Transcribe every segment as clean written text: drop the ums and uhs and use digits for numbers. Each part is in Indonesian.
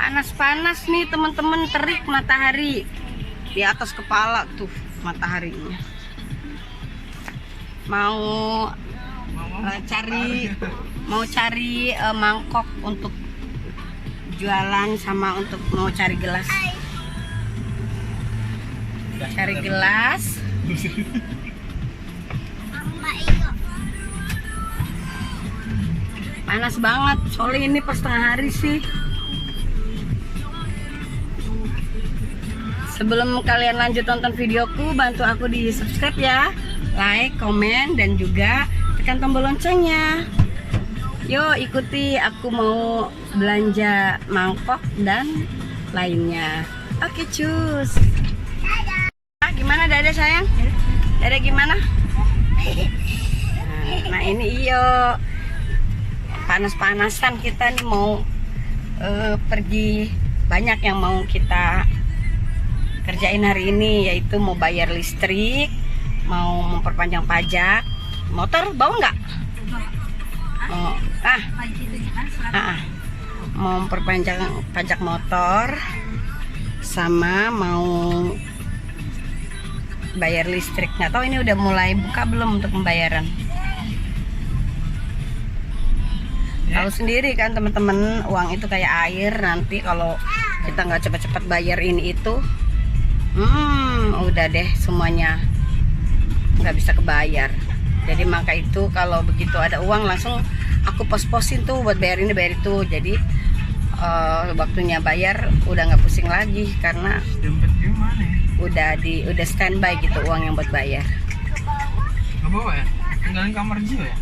Panas-panas nih teman-teman, terik matahari di atas kepala tuh mataharinya. Mau cari mangkok untuk jualan sama untuk mau cari gelas. Cari gelas. Panas banget, soalnya ini pas tengah hari sih. Sebelum kalian lanjut nonton videoku, bantu aku di subscribe ya, like, komen, dan juga tekan tombol loncengnya. Yuk ikuti, aku mau belanja mangkok dan lainnya. Oke cus. Gimana Dada sayang? Dada gimana? Nah ini iyo, panas-panasan kita nih mau pergi. Banyak yang mau kita kerjain hari ini, yaitu mau bayar listrik, mau memperpanjang pajak motor. Bawa nggak? Mau memperpanjang pajak motor, sama mau bayar listrik. Nggak tahu ini udah mulai buka belum untuk pembayaran. Tahu sendiri kan teman-teman, uang itu kayak air. Nanti kalau kita nggak cepat-cepat bayar ini itu, udah deh semuanya nggak bisa kebayar. Jadi maka itu kalau begitu ada uang langsung aku pos-posin tuh buat bayar ini bayar itu. Jadi waktunya bayar udah nggak pusing lagi karena udah standby gitu uang yang buat bayar. Nggak bawa ya? Tinggalin kamar juga ya?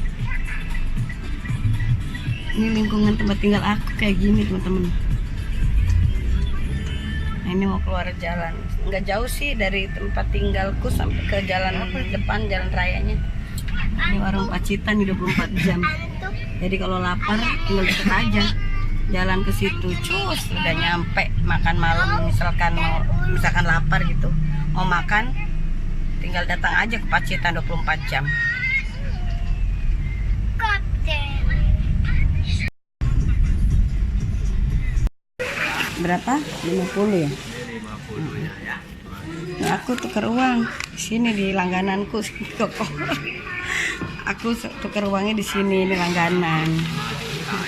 Ini lingkungan tempat tinggal aku kayak gini teman-teman. Nah, ini mau keluar jalan, nggak jauh sih dari tempat tinggalku sampai ke jalan depan, jalan rayanya. Ini warung Pacitan 24 jam. Jadi kalau lapar tinggal deket aja, jalan ke situ, cus udah nyampe. Makan malam misalkan lapar gitu, mau makan tinggal datang aja ke Pacitan 24 jam. Berapa? 50 ya? 50 ya. Nah, aku tukar uang di sini di langgananku toko. Aku tukar uangnya di sini, ini langganan. Tuh,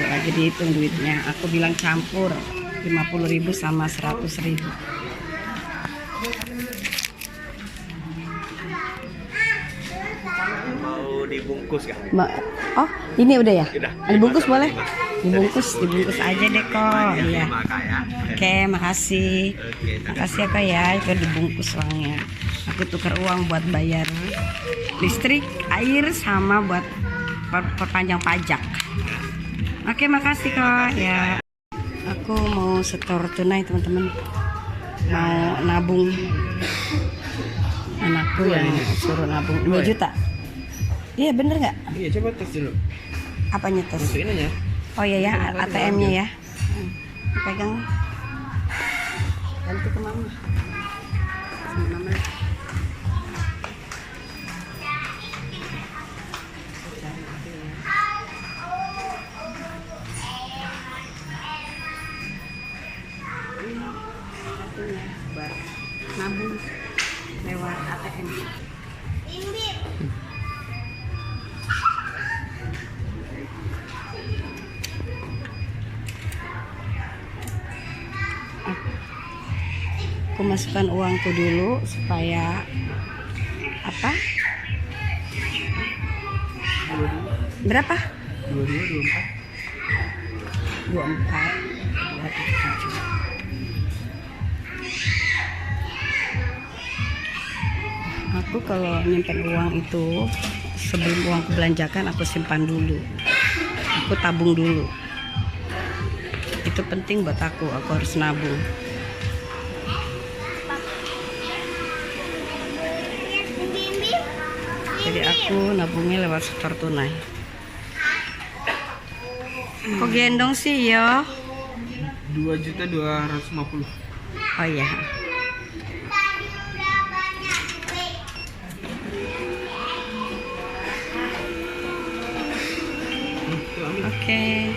lagi dihitung duitnya. Aku bilang campur 50.000 sama 100.000. Mau dibungkus kan? Oh, ini udah ya? Udah. Dibungkus boleh? Dibungkus aja deh kok. Iya. Ya. Oke, makasih. Makasih ya kak ya, itu dibungkus uangnya. Aku tukar uang buat bayar listrik, air, sama buat perpanjang pajak. Oke, makasih kak ya. Aku mau setor tunai teman-teman. Mau nabung. Anakku yang suruh nabung 2 juta. Iya bener nggak? Iya, coba tes dulu. Apanya tes? Masukin aja. Oh iya ya, ATM-nya ya. Pegang. Ganti ke mama. Mama. Buat nabung lewat ATM. Aku masukkan uangku dulu supaya apa? Berapa? 22, 24. 24. Aku kalau nyimpen uang itu sebelum uangku belanjakan aku simpan dulu. Aku tabung dulu. Itu penting buat aku harus nabung. Jadi aku nabungnya lewat setor tunai. Kok gendong sih yo? 2.250.000. Oh iya. Oke.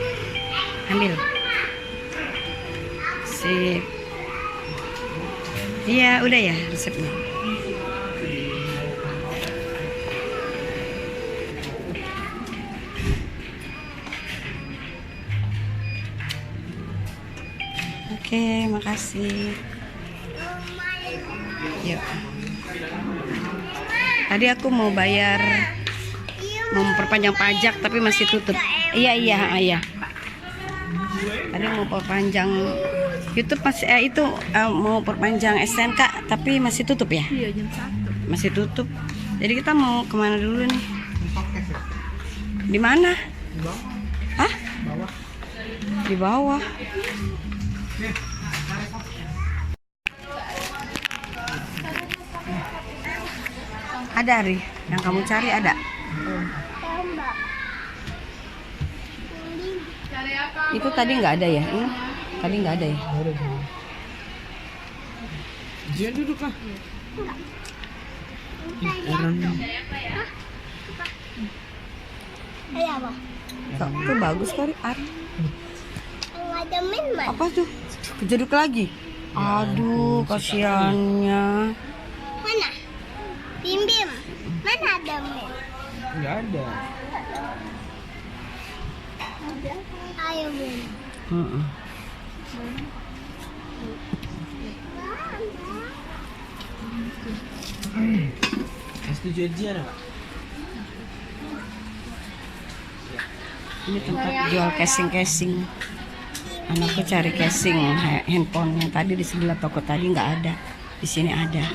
Ambil. Sip. Iya, udah ya resepnya. Oke, makasih. Yuk. Tadi aku mau bayar, mau memperpanjang pajak tapi masih tutup. Iya. Tadi mau perpanjang YouTube masih mau perpanjang STNK tapi masih tutup ya? Iya, jam 1. Masih tutup. Jadi kita mau kemana dulu nih? Di mana? Hah? Di bawah. Ada Ari, yang kamu cari ada? Itu tadi nggak ada ya? Ini tadi nggak ada ya? Jangan duduk lah. Itu bagus kali Ari. Ada min Apa tuh? Kejeduk lagi. Aduh, kasihannya. mana? Bim Bim, mana ada min? Nggak ada. Ayo Bim. Heeh. S7 aja ada. Ini tempat jual casing. Anakku cari casing handphone yang tadi di sebelah toko tadi nggak ada. Di sini ada.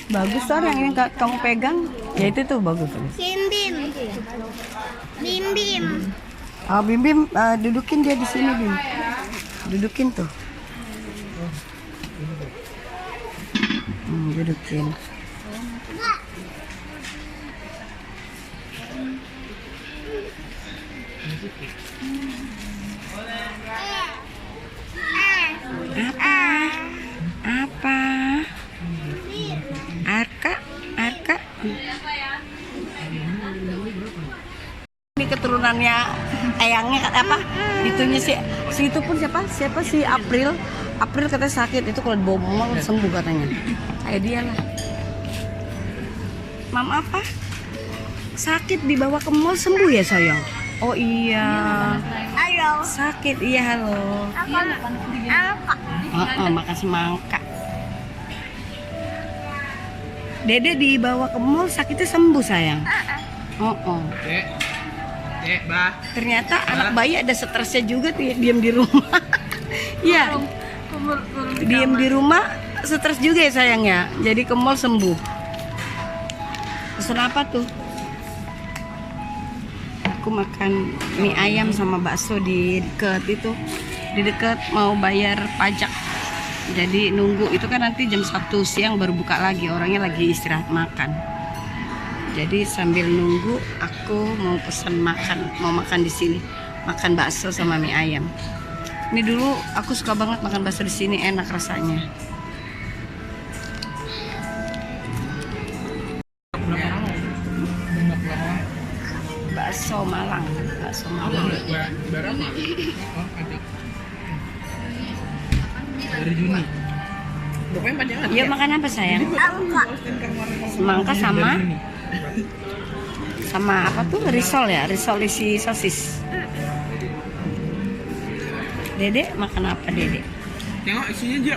Bagus Sar, yang ini kamu pegang. Ya itu tuh bagus. Bim Bim. Bim Bim. Ah, Bim Bim, dudukin dia di sini Bim. Dudukin tuh. Dudukin. Apa? Arka. Ini keturunannya eyangnya apa? Itunya si itu pun siapa si April katanya sakit itu kalau dibawa mall sembuh katanya. Kayak dia lah. Mam apa? Sakit dibawa ke mall sembuh ya sayang? Oh iya. Halo. Sakit iya halo. Makan semangka. Dede dibawa ke mall sakitnya sembuh sayang. Dek, bah. Ternyata anak bayi ada stresnya juga tuh diam di rumah. Iya. Diam di rumah stres juga ya sayang ya. Jadi ke mall sembuh. Pesan apa tuh? Aku makan mie ayam sama bakso di dekat mau bayar pajak. Jadi nunggu itu kan nanti jam 1 siang baru buka lagi, orangnya lagi istirahat makan. Jadi sambil nunggu aku mau pesan mau makan di sini, makan bakso sama mie ayam. Ini dulu aku suka banget makan bakso di sini, enak rasanya. Bakso Malang. Berapa? Oh, ada. Dari Juni. Bapaknya panjangan. Iya makan apa sayang? Semangka sama apa tuh risol ya? Risol isi sosis. Dede makan apa Dede? Tengok isinya aja.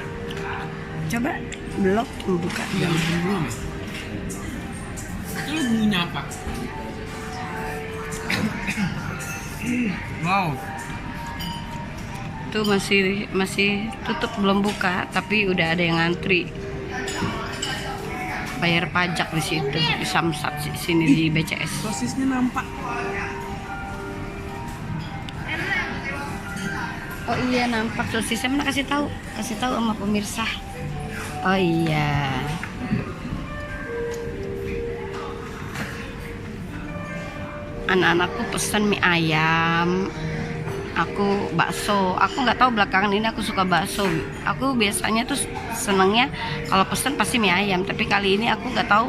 Coba blok buka. Iya, belum. Itu bunyinya apa? Wow. Tuh masih tutup belum buka, tapi udah ada yang ngantri. Bayar pajak di situ, di Samsat sini di BCS. Sosisnya nampak. Oh iya nampak sosisnya, mana kasih tahu sama pemirsa. Oh iya. Anak-anakku pesan mie ayam, aku bakso. Aku nggak tahu belakangan ini aku suka bakso. Aku biasanya tuh senengnya kalau pesan pasti mie ayam, tapi kali ini aku nggak tahu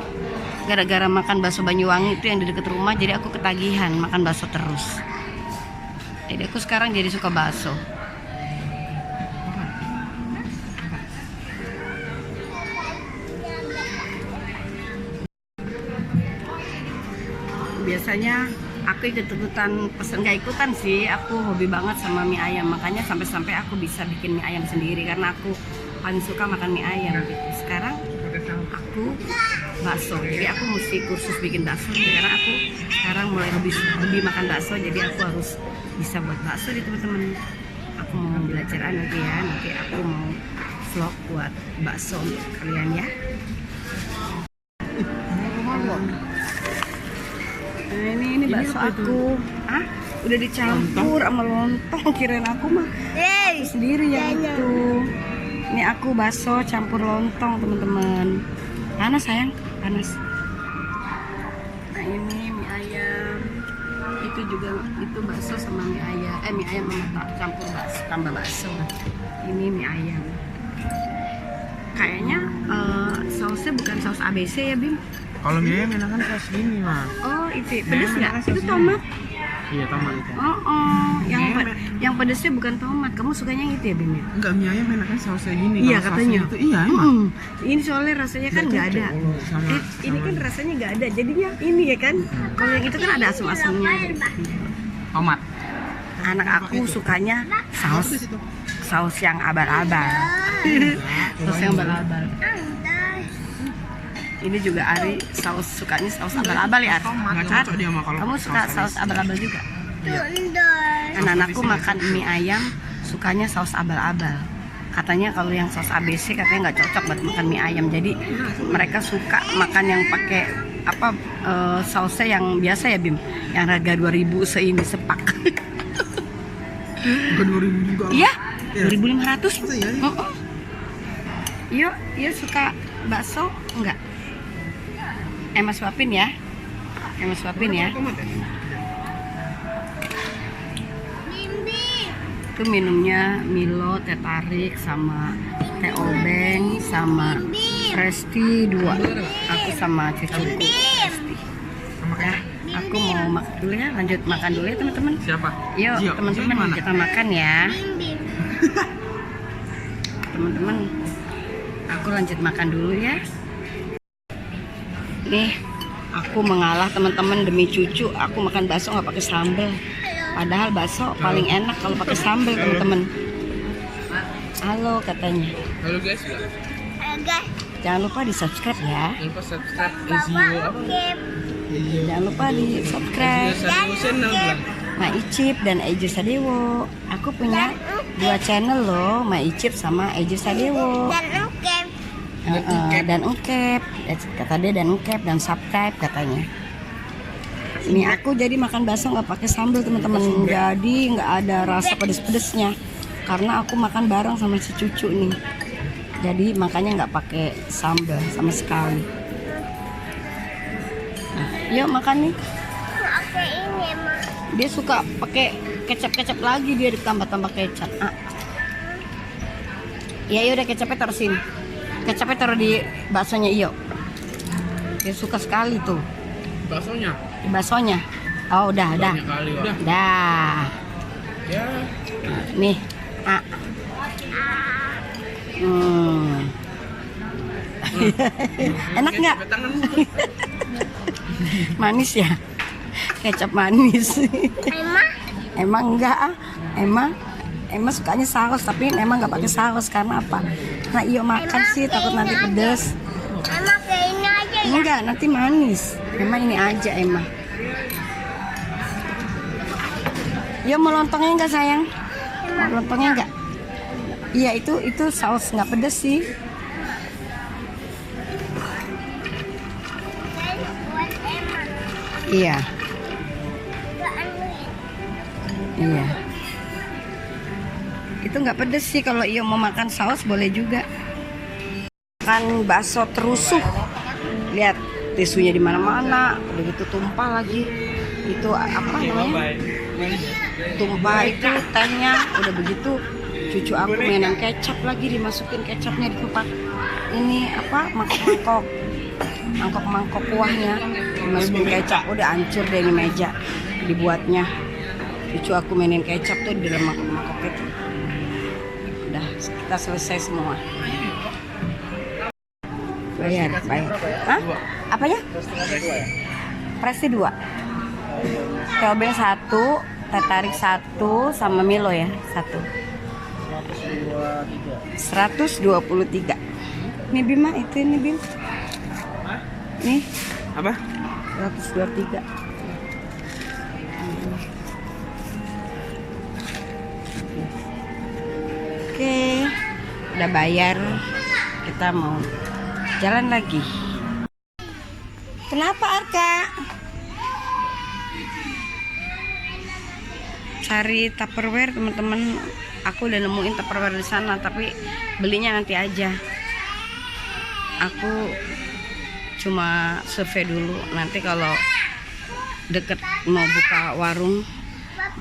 gara-gara makan bakso Banyuwangi itu yang di dekat rumah, jadi aku ketagihan makan bakso terus. Jadi aku sekarang jadi suka bakso. Biasanya aku ikut-ikutan pesen, nggak ikutan sih, aku hobi banget sama mie ayam, makanya sampai-sampai aku bisa bikin mie ayam sendiri karena aku paling suka makan mie ayam gitu. Sekarang aku bakso, jadi aku mesti kursus bikin bakso karena aku sekarang mulai hobi makan bakso, jadi aku harus bisa buat bakso nih teman-teman. Aku mau belajar nanti ya, nanti aku mau vlog buat bakso untuk kalian ya. Nah ini bakso aku. Ah, udah dicampur sama lontong. Kirain aku mah sendiri yang itu. Ini aku bakso campur lontong teman-teman. Panas sayang, panas. Nah ini mie ayam. Itu juga itu bakso sama mie ayam. Mie ayam sama campur bakso, tambah bakso. Ini mie ayam. Kayaknya sausnya bukan saus ABC ya Bim? Kalau mie ayam enakan saus gini mah. Oh itu pedes Mie ayam nggak? enakan Itu saus tomat? gini. Iya tomat itu. Oh, Mie yang pedesnya bukan tomat. Kamu sukanya yang itu ya Bim? Enggak, mie ayam enakan sausnya gini. Iya Kalau katanya. sausnya itu, iya emang. Ini soalnya rasanya kan nggak ada. Ini kan rasanya nggak ada. Jadinya ini ya kan. Kalau yang itu kan ada asam-asamnya. Tomat. Anak aku sukanya saus yang abal-abal. Saus yang abal-abal. Ini juga Ari sukanya saus abal-abal ya. Nggak cocok dia mah kalau Kamu suka saus abal-abal juga? Anak-anakku makan mie ayam sukanya saus abal-abal. Katanya kalau yang saus ABC katanya nggak cocok buat makan mie ayam. Jadi mereka suka makan yang pakai apa sausnya yang biasa ya Bim, yang harga 2.000 seini sepak. Bukan 2.000 juga. Iya, Iya. 2.500. Iya. Yuk suka bakso enggak? Mas suapin ya. Mas suapin ya. Tomat ya? Itu minumnya Milo, teh tarik, sama teh obeng, sama Presti 2. Aku sama cucuku Presti. Ya, aku mau makan dulu ya, lanjut makan dulu ya teman-teman. Siapa? Yuk Gio. teman-teman Gio mana? kita makan ya. Teman-teman, aku lanjut makan dulu ya. Nih, aku mengalah teman-teman demi cucu. Aku makan bakso nggak pakai sambal. Padahal bakso paling enak kalau pakai sambal teman-teman. Halo katanya. Halo guys ya. Jangan lupa di subscribe ya. Jangan lupa subscribe Ezio apa? Jangan lupa di subscribe. Ezio channel bilang. Ma Icip dan Ejo Sadewo. Aku punya 2 channel loh, Ma Icip sama Ejo Sadewo. Dan Ungkep. Kata dia dan Ungkep dan subscribe katanya. Ini aku jadi makan bakso nggak pakai sambal teman-teman. Jadi nggak ada rasa pedes-pedesnya. Karena aku makan bareng sama si cucu nih. Jadi makanya nggak pakai sambal sama sekali. Nah, yuk makan nih. Dia suka pakai kecap lagi, dia ditambah kecap. Ya udah kecapnya taruh sini. Kecapnya taruh di baksonya iyo. Dia suka sekali tuh. Baksonya? Di baksonya. Oh udah. Kali, udah. Dah. Ya. Nih. Enak nggak? Manis ya? Kecap manis. Emang enggak Emang sukanya saus, tapi emang nggak pakai saus karena apa? Nah iyo makan sih takut nanti pedes. Emang kayak ini aja ya? Enggak, nanti manis. Emang ini aja emang. Yo mau lontongnya enggak sayang? Mau lontongnya enggak? Iya itu saus nggak pedes sih. Buat emang. Iya. Iya. Itu nggak pedes sih, kalau iyo mau makan saus boleh juga. Makan bakso terusuh. Lihat tisunya di mana-mana, udah gitu tumpah lagi. Itu apa namanya? Tumpah itu tehnya, udah begitu cucu aku mainan kecap lagi, dimasukin kecapnya di tempat ini apa mangkok kuahnya, dimasukin kecap, udah hancur deh ini meja dibuatnya. Cucu aku mainin kecap tuh di dalam mangkok-mangkok itu. Udah, kita selesai semua. Bayar. Hah? Apanya? Presti 2. Teobel 1, teh tarik 1, sama Milo ya 1. 123. Nih Bima, itu ini Bim. Nih. Apa? 123. Oke, udah bayar. Kita mau jalan lagi. Kenapa Arka? Cari Tupperware teman-teman. Aku udah nemuin Tupperware di sana, tapi belinya nanti aja. Aku cuma survei dulu. Nanti kalau deket mau buka warung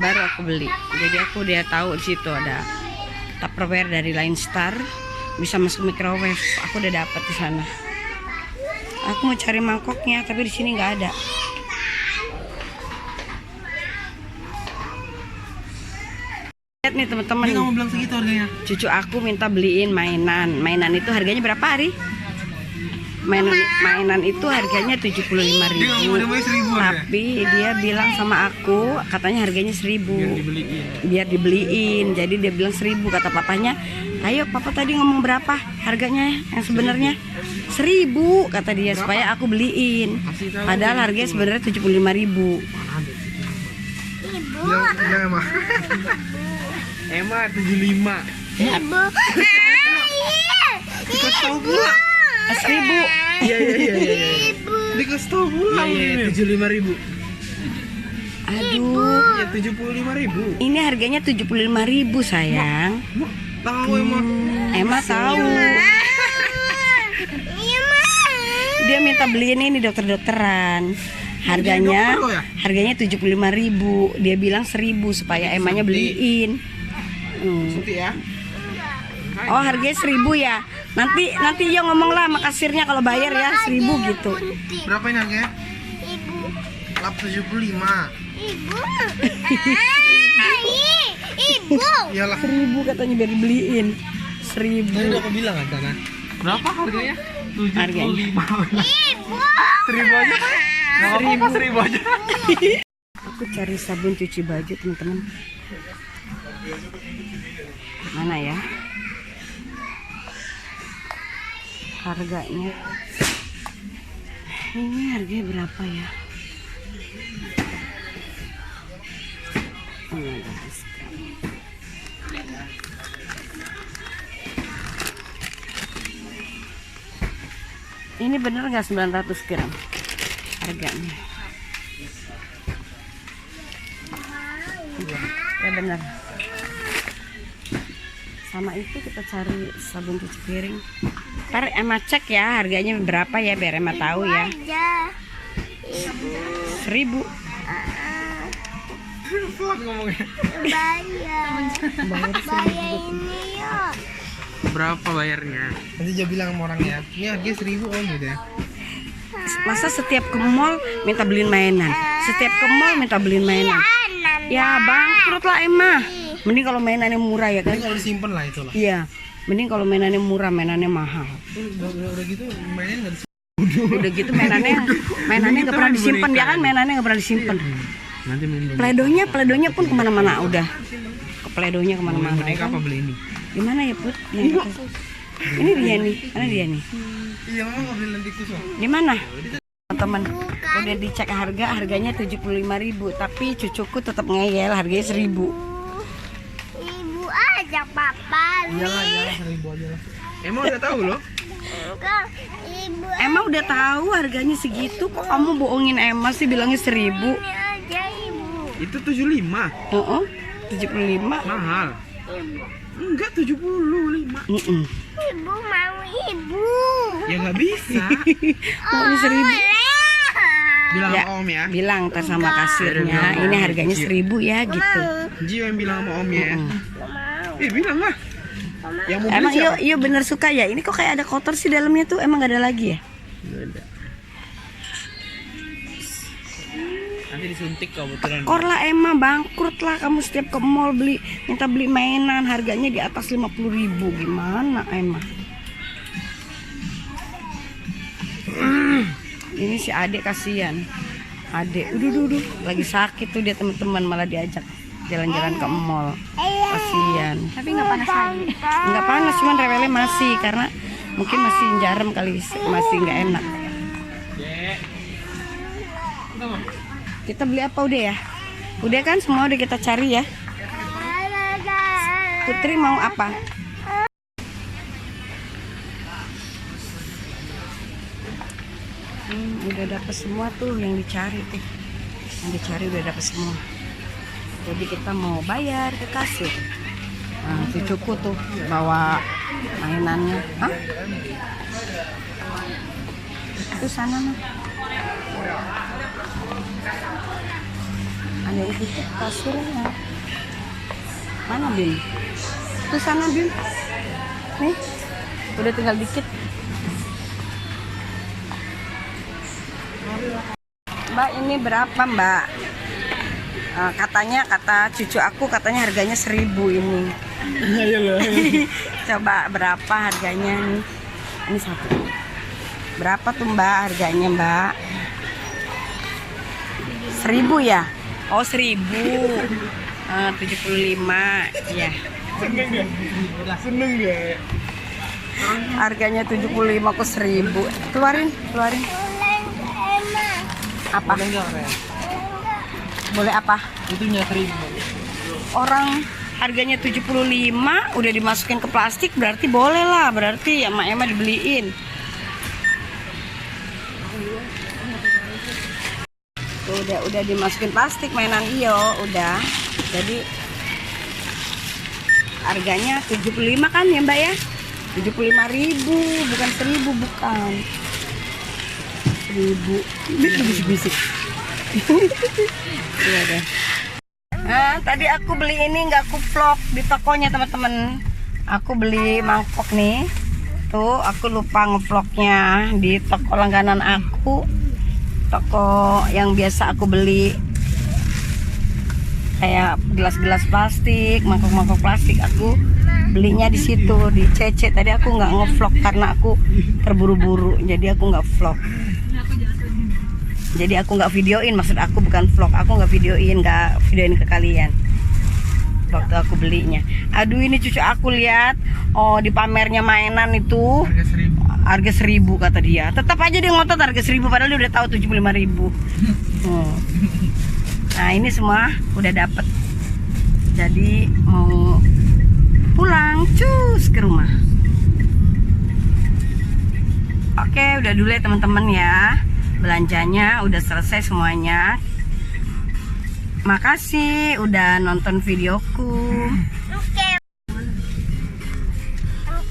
baru aku beli. Jadi aku udah tahu di situ ada Tupperware dari Line Star, bisa masuk microwave. Aku udah dapet di sana. Aku mau cari mangkoknya, tapi di sini nggak ada. Lihat nih teman-teman. Ini kamu bilang segitu harganya. Cucu aku minta beliin mainan. Mainan itu harganya berapa, Ari? Mainan itu harganya 75.000. Dia mau 1.000 ya? Tapi dia bilang sama aku, katanya harganya 1.000. Biar dibeliin. Jadi dia bilang 1.000, kata papanya. Ayo, papa tadi ngomong berapa harganya yang sebenarnya? 1.000 kata dia, supaya aku beliin. Padahal harganya sebenarnya 75.000. Bilang Emma. Emma 75. Ibu. Dikasih tahu pula. 1.000. Iya. Dikasih tahu pula. Iya, 75.000. Aduh. Ya 75.000. Ini harganya 75.000 sayang. Tahu Emma. Emma tahu. Dia minta beliin ini dokter-dokteran. Harganya 75.000. Dia bilang 1.000 supaya Emanya beliin. Suntik ya. Oh, harganya 1.000 ya. Nanti yo ngomong lah sama kasirnya kalau bayar ya 1.000 gitu. Berapa ini harganya? Ibu. 75. Ibu. Ibu. Iyalah. 1.000 katanya biar dibeliin. 1.000. Tadi udah aku bilang kan sana. Berapa harganya? 75. Ibu. 1.000 aja kan? Nggak apa-apa 1.000 aja. Aku cari sabun cuci baju teman-teman. Mana ya? Harganya. Ini harganya berapa ya? Ini bener nggak 900 gram harganya? Ya bener. Sama itu kita cari sabun cuci piring. Ntar Emma cek ya harganya berapa ya, biar Emma tahu ya. 1.000. Ngomongnya. Bayar ini yuk. Berapa bayarnya? Nanti dia bilang sama orangnya. Ini harganya 1.000 om gitu ya. Masa setiap ke mall minta beliin mainan? Setiap ke mall minta beliin mainan? Ya bangkrut lah Emma. Mending kalau mainannya murah ya kan? Ini kalau disimpan lah itu lah. Iya. Mending kalau mainannya murah, mainannya mahal. Udah gitu mainnya nggak disimpan. Udah gitu mainannya nggak pernah disimpan ya kan? Mainannya nggak pernah disimpan. Nanti main Pledonya pun kemana-mana udah. Ke pledonya kemana-mana. boneka apa beli ini? Gimana ya Put? Ini dia nih, mana dia nih? Iya mama nggak beli lentikus loh. Gimana? Teman, udah dicek harganya 75.000, tapi cucuku tetap ngeyel harganya 1.000. Ibu aja papa nih. Iyalah 1.000 aja lah. Emang udah tahu loh. Enggak, ibu Emang udah tahu harganya segitu, kok kamu bohongin Emma sih bilangnya 1.000? ini aja ibu. Itu 75. Oh, 75. Mahal. Ibu. Enggak 75. Ibu mau ibu. Ya nggak bisa. Mau 1.000. Bilang Ya, sama om ya. bilang ntar sama kasirnya, ini harganya 1.000 ya gitu. Gio yang bilang sama om ya. Mau. Bilang lah. Yang mau Emang beli siapa? iyo bener suka ya? Ini kok kayak ada kotor sih dalamnya tuh, emang gak ada lagi ya? Nggak ada. Nanti disuntik kau betulan. Tekor lah Emma, bangkrut lah kamu setiap ke mall minta beli mainan harganya di atas 50.000. Gimana Emma? Ini si Adek kasihan. Adek, udah, lagi sakit tuh dia teman-teman malah diajak jalan-jalan ke mall. Kasihan. Tapi nggak panas lagi. Nggak panas, cuman rewelnya masih karena mungkin masih jarem kali, masih nggak enak. Kita beli apa udah ya? Udah kan semua udah kita cari ya. Putri mau apa? Udah dapet semua tuh yang dicari tuh. Yang dicari udah dapet semua. Jadi kita mau bayar ke kasir. Nah, cucuku tuh bawa mainannya. Hah? Itu sana mah. Ada itu tuh kasirnya. Mana Bim? Itu sana Bim. Nih, udah tinggal dikit. Mbak ini berapa Mbak? Kata cucu aku katanya harganya 1.000 ini. Coba berapa harganya nih? Ini satu. Berapa tuh Mbak harganya Mbak? 1.000 ya? Oh 1.000. 75 ya. Seneng gak? Harganya 75 kok 1.000. Keluarin. Apa? Boleh apa? Itunya 1.000. Orang harganya 75 udah dimasukin ke plastik berarti boleh lah, berarti ya Mak Emma dibeliin. Tuh, udah dimasukin plastik mainan iyo udah. Jadi harganya 75 kan ya Mbak ya? 75.000 bukan 1.000 bukan. 1.000 bisik-bisik. Iya deh. Nah, tadi aku beli ini nggak aku vlog di tokonya teman-teman. Aku beli mangkok nih. Tuh aku lupa ngevlognya di toko langganan aku. Toko yang biasa aku beli kayak gelas-gelas plastik, mangkok-mangkok plastik aku belinya di situ di CC. Tadi aku nggak ngevlog karena aku terburu-buru, jadi aku nggak vlog. Jadi aku nggak videoin, maksud aku bukan vlog, aku nggak videoin ke kalian waktu aku belinya. Aduh ini cucu aku lihat, oh di pamernya mainan itu harga 1.000 kata dia. Tetap aja dia ngotot harga 1.000 padahal dia udah tahu 75.000. Nah ini semua udah dapet. Jadi mau pulang cus ke rumah. Oke udah dulu ya teman-teman ya. Belanjanya udah selesai semuanya. Makasih udah nonton videoku.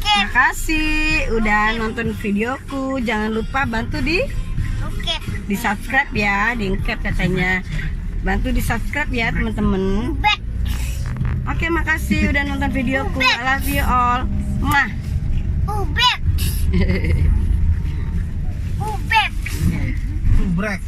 Makasih udah nonton videoku. Jangan lupa bantu di subscribe ya, di engkep katanya. Bantu di subscribe ya teman-teman. Oke makasih udah nonton videoku. I love you all. Mwah. Brek.